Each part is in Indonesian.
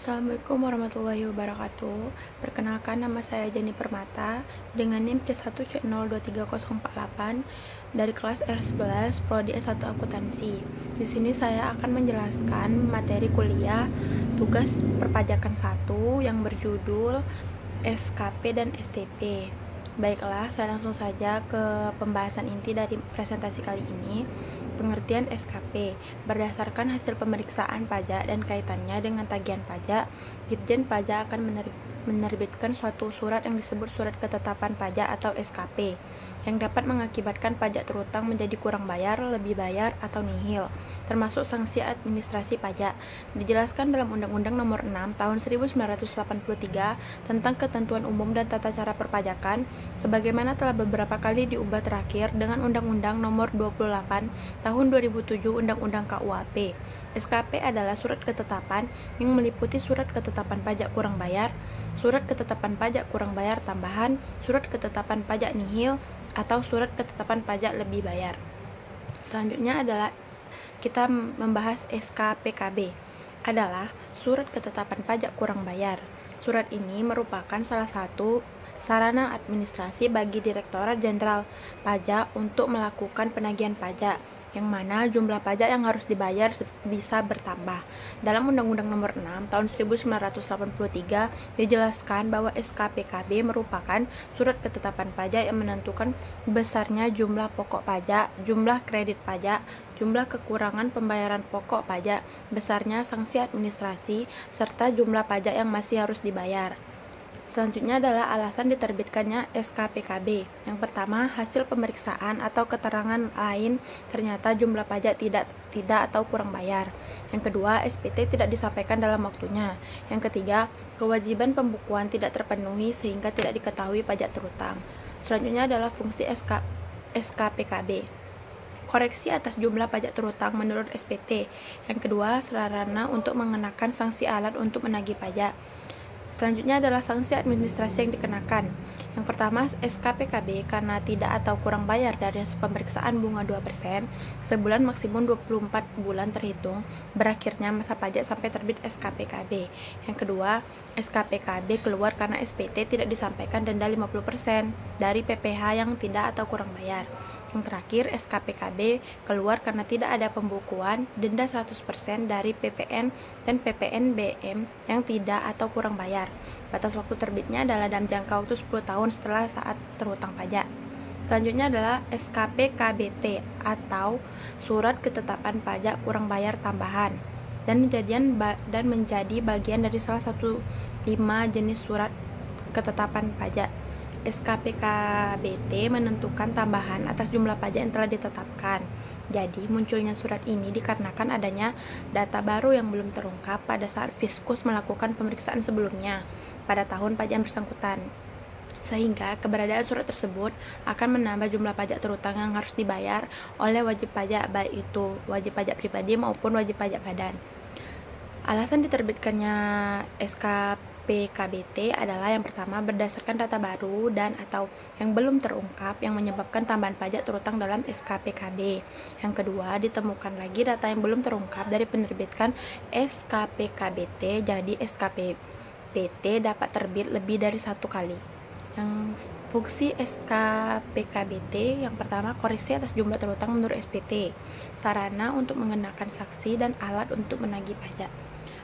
Assalamualaikum warahmatullahi wabarakatuh. Perkenalkan, nama saya Jani Permata dengan NIM C1C023048 dari kelas R11 Prodi S1 Akuntansi. Di sini saya akan menjelaskan materi kuliah tugas perpajakan 1 yang berjudul SKP dan STP. Baiklah, saya langsung saja ke pembahasan inti dari presentasi kali ini. Pengertian SKP berdasarkan hasil pemeriksaan pajak dan kaitannya dengan tagihan pajak, Ditjen Pajak akan menerbitkan suatu surat yang disebut Surat Ketetapan Pajak atau SKP, yang dapat mengakibatkan pajak terutang menjadi kurang bayar, lebih bayar, atau nihil, termasuk sanksi administrasi pajak. Dijelaskan dalam Undang-Undang Nomor 6 Tahun 1983 tentang Ketentuan Umum dan Tata Cara Perpajakan, sebagaimana telah beberapa kali diubah terakhir dengan Undang-Undang Nomor 28 Tahun 2007 Undang-Undang KUHP. SKP adalah surat ketetapan yang meliputi surat ketetapan pajak kurang bayar, surat ketetapan pajak kurang bayar tambahan, surat ketetapan pajak nihil, atau surat ketetapan pajak lebih bayar. Selanjutnya adalah kita membahas SKPKB, adalah surat ketetapan pajak kurang bayar. Surat ini merupakan salah satu sarana administrasi bagi Direktorat Jenderal Pajak untuk melakukan penagihan pajak, yang mana jumlah pajak yang harus dibayar bisa bertambah. Dalam Undang-Undang Nomor 6 Tahun 1983 dijelaskan bahwa SKPKB merupakan surat ketetapan pajak yang menentukan besarnya jumlah pokok pajak, jumlah kredit pajak, jumlah kekurangan pembayaran pokok pajak, besarnya sanksi administrasi, serta jumlah pajak yang masih harus dibayar. Selanjutnya adalah alasan diterbitkannya SKPKB. Yang pertama, hasil pemeriksaan atau keterangan lain ternyata jumlah pajak tidak atau kurang bayar. Yang kedua, SPT tidak disampaikan dalam waktunya. Yang ketiga, kewajiban pembukuan tidak terpenuhi sehingga tidak diketahui pajak terutang. Selanjutnya adalah fungsi SKPKB. Koreksi atas jumlah pajak terutang menurut SPT. Yang kedua, sarana untuk mengenakan sanksi alat untuk menagih pajak. Selanjutnya adalah sanksi administrasi yang dikenakan. Yang pertama, SKPKB karena tidak atau kurang bayar dari hasil pemeriksaan bunga 2%, sebulan maksimum 24 bulan terhitung berakhirnya masa pajak sampai terbit SKPKB. Yang kedua, SKPKB keluar karena SPT tidak disampaikan denda 50% dari PPh yang tidak atau kurang bayar. Yang terakhir, SKPKB keluar karena tidak ada pembukuan denda 100% dari PPN dan PPNBM yang tidak atau kurang bayar. Batas waktu terbitnya adalah dalam jangka waktu 10 tahun setelah saat terhutang pajak. Selanjutnya adalah SKPKBT atau Surat Ketetapan Pajak Kurang Bayar Tambahan dan menjadi bagian dari salah satu 5 jenis surat ketetapan pajak. SKPKBT menentukan tambahan atas jumlah pajak yang telah ditetapkan. Jadi, munculnya surat ini dikarenakan adanya data baru yang belum terungkap pada saat Fiskus melakukan pemeriksaan sebelumnya pada tahun pajak yang bersangkutan. Sehingga keberadaan surat tersebut akan menambah jumlah pajak terutang yang harus dibayar oleh wajib pajak, baik itu wajib pajak pribadi maupun wajib pajak badan. Alasan diterbitkannya SKPKBT adalah yang pertama, berdasarkan data baru dan atau yang belum terungkap yang menyebabkan tambahan pajak terutang dalam SKPKB. Yang kedua, ditemukan lagi data yang belum terungkap dari penerbitan SKPKBT, jadi SKPBT dapat terbit lebih dari satu kali. Yang fungsi SKPKBT yang pertama, koreksi atas jumlah terutang menurut SPT, sarana untuk mengenakan saksi dan alat untuk menagih pajak.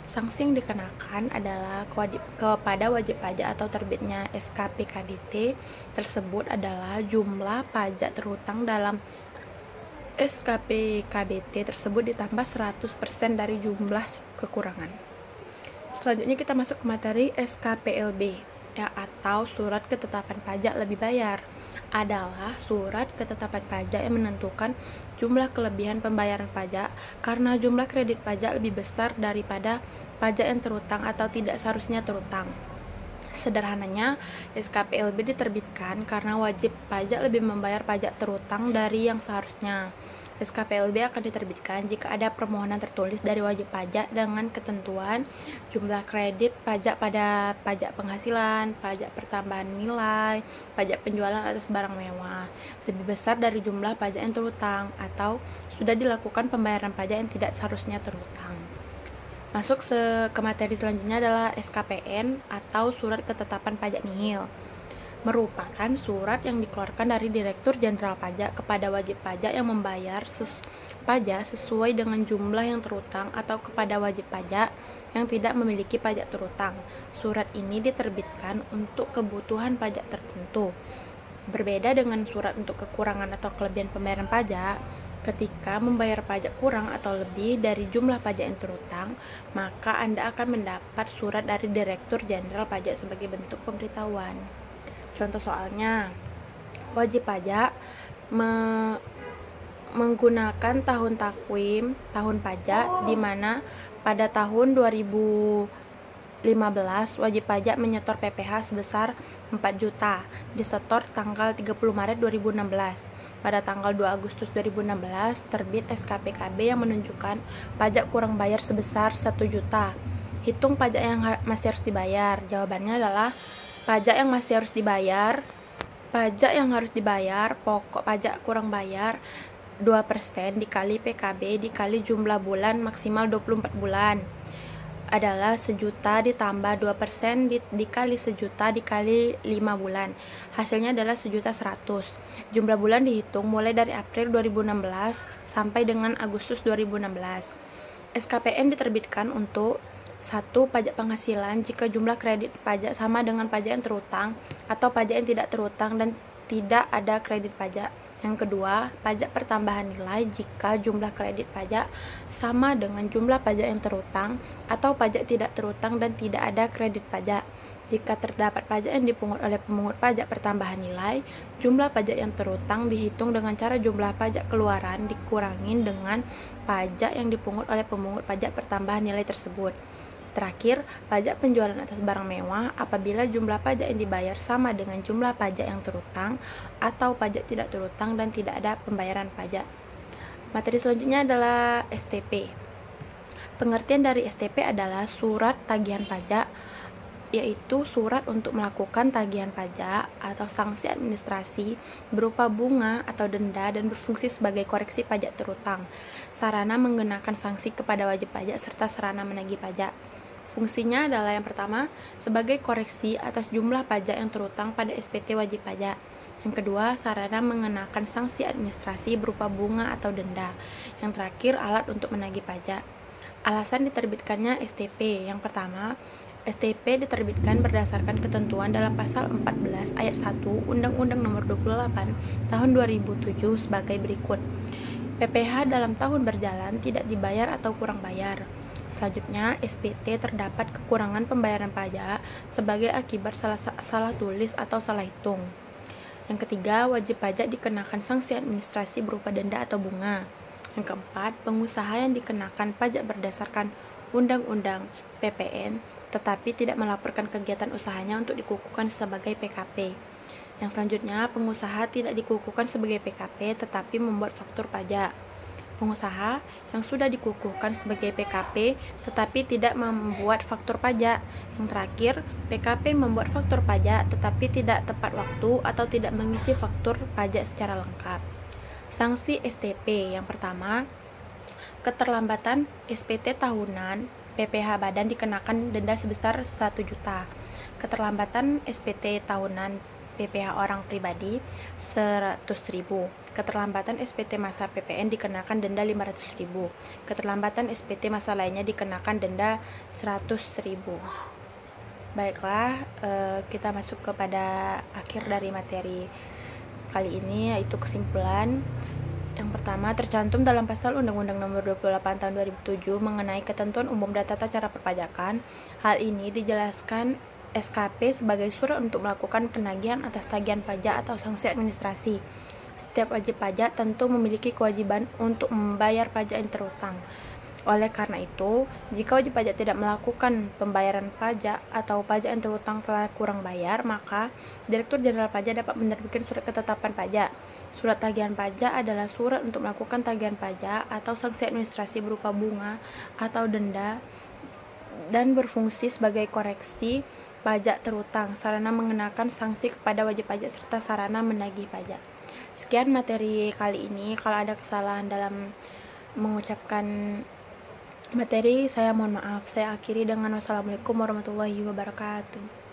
Sanksi yang dikenakan adalah kepada wajib pajak atau terbitnya SKPKBT tersebut adalah jumlah pajak terhutang dalam SKPKBT tersebut ditambah 100% dari jumlah kekurangan. Selanjutnya kita masuk ke materi SKPLB, atau Surat Ketetapan Pajak Lebih Bayar, adalah surat ketetapan pajak yang menentukan jumlah kelebihan pembayaran pajak karena jumlah kredit pajak lebih besar daripada pajak yang terutang atau tidak seharusnya terutang. Sederhananya, SKPLB diterbitkan karena wajib pajak lebih membayar pajak terutang dari yang seharusnya. SKPLB akan diterbitkan jika ada permohonan tertulis dari wajib pajak dengan ketentuan jumlah kredit pajak pada pajak penghasilan, pajak pertambahan nilai, pajak penjualan atas barang mewah lebih besar dari jumlah pajak yang terhutang atau sudah dilakukan pembayaran pajak yang tidak seharusnya terhutang. Masuk ke materi selanjutnya adalah SKPN atau Surat Ketetapan Pajak Nihil. Merupakan surat yang dikeluarkan dari Direktur Jenderal Pajak kepada wajib pajak yang membayar pajak sesuai dengan jumlah yang terutang atau kepada wajib pajak yang tidak memiliki pajak terutang. Surat ini diterbitkan untuk kebutuhan pajak tertentu. Berbeda dengan surat untuk kekurangan atau kelebihan pembayaran pajak, ketika membayar pajak kurang atau lebih dari jumlah pajak yang terutang, maka Anda akan mendapat surat dari Direktur Jenderal Pajak sebagai bentuk pemberitahuan. Contoh soalnya, wajib pajak menggunakan tahun takwim tahun pajak di mana pada tahun 2015 wajib pajak menyetor PPh sebesar 4 juta, disetor tanggal 30 Maret 2016. Pada tanggal 2 Agustus 2016 terbit SKPKB yang menunjukkan pajak kurang bayar sebesar 1 juta. Hitung pajak yang masih harus dibayar. Jawabannya adalah pajak yang masih harus dibayar, pokok pajak kurang bayar 2% dikali PKB dikali jumlah bulan maksimal 24 bulan adalah 1 juta ditambah 2% dikali 1 juta dikali 5 bulan. Hasilnya adalah 1.100.000. Jumlah bulan dihitung mulai dari April 2016 sampai dengan Agustus 2016. SKPN diterbitkan untuk 1. Pajak penghasilan jika jumlah kredit pajak sama dengan pajak yang terutang atau pajak yang tidak terutang dan tidak ada kredit pajak. Yang kedua, pajak pertambahan nilai jika jumlah kredit pajak sama dengan jumlah pajak yang terutang atau pajak tidak terutang dan tidak ada kredit pajak. Jika terdapat pajak yang dipungut oleh pemungut pajak pertambahan nilai, jumlah pajak yang terutang dihitung dengan cara jumlah pajak keluaran dikurangin dengan pajak yang dipungut oleh pemungut pajak pertambahan nilai tersebut. Terakhir, pajak penjualan atas barang mewah apabila jumlah pajak yang dibayar sama dengan jumlah pajak yang terutang atau pajak tidak terutang dan tidak ada pembayaran pajak. Materi selanjutnya adalah STP. Pengertian dari STP adalah surat tagihan pajak, yaitu surat untuk melakukan tagihan pajak atau sanksi administrasi berupa bunga atau denda dan berfungsi sebagai koreksi pajak terutang, sarana mengenakan sanksi kepada wajib pajak serta sarana menagih pajak. Fungsinya adalah yang pertama, sebagai koreksi atas jumlah pajak yang terutang pada SPT wajib pajak. Yang kedua, sarana mengenakan sanksi administrasi berupa bunga atau denda. Yang terakhir, alat untuk menagih pajak. Alasan diterbitkannya STP. Yang pertama, STP diterbitkan berdasarkan ketentuan dalam pasal 14 ayat 1 Undang-Undang Nomor 28 Tahun 2007 sebagai berikut. PPh dalam tahun berjalan tidak dibayar atau kurang bayar. Selanjutnya, SPT terdapat kekurangan pembayaran pajak sebagai akibat salah tulis atau salah hitung. Yang ketiga, wajib pajak dikenakan sanksi administrasi berupa denda atau bunga. Yang keempat, pengusaha yang dikenakan pajak berdasarkan Undang-Undang PPN tetapi tidak melaporkan kegiatan usahanya untuk dikukuhkan sebagai PKP. Yang selanjutnya, pengusaha tidak dikukuhkan sebagai PKP tetapi membuat faktur pajak. Pengusaha yang sudah dikukuhkan sebagai PKP tetapi tidak membuat faktur pajak. Yang terakhir, PKP membuat faktur pajak tetapi tidak tepat waktu atau tidak mengisi faktur pajak secara lengkap. Sanksi STP yang pertama, keterlambatan SPT tahunan PPh badan dikenakan denda sebesar 1 juta. Keterlambatan SPT tahunan PPh orang pribadi 100.000. Keterlambatan SPT masa PPN dikenakan denda 500.000. Keterlambatan SPT masa lainnya dikenakan denda 100.000. Baiklah, kita masuk kepada akhir dari materi kali ini, yaitu kesimpulan. Yang pertama, tercantum dalam pasal Undang-Undang Nomor 28 Tahun 2007 mengenai ketentuan umum dan tata cara perpajakan. Hal ini dijelaskan SKP sebagai surat untuk melakukan penagihan atas tagihan pajak atau sanksi administrasi. Setiap wajib pajak tentu memiliki kewajiban untuk membayar pajak yang terutang. Oleh karena itu, jika wajib pajak tidak melakukan pembayaran pajak atau pajak yang terutang telah kurang bayar, maka Direktur Jenderal Pajak dapat menerbitkan surat ketetapan pajak. Surat tagihan pajak adalah surat untuk melakukan tagihan pajak atau sanksi administrasi berupa bunga atau denda dan berfungsi sebagai koreksi pajak terutang, sarana mengenakan sanksi kepada wajib pajak serta sarana menagih pajak. Sekian materi kali ini. Kalau ada kesalahan dalam mengucapkan materi saya mohon maaf. Saya akhiri dengan wassalamualaikum warahmatullahi wabarakatuh.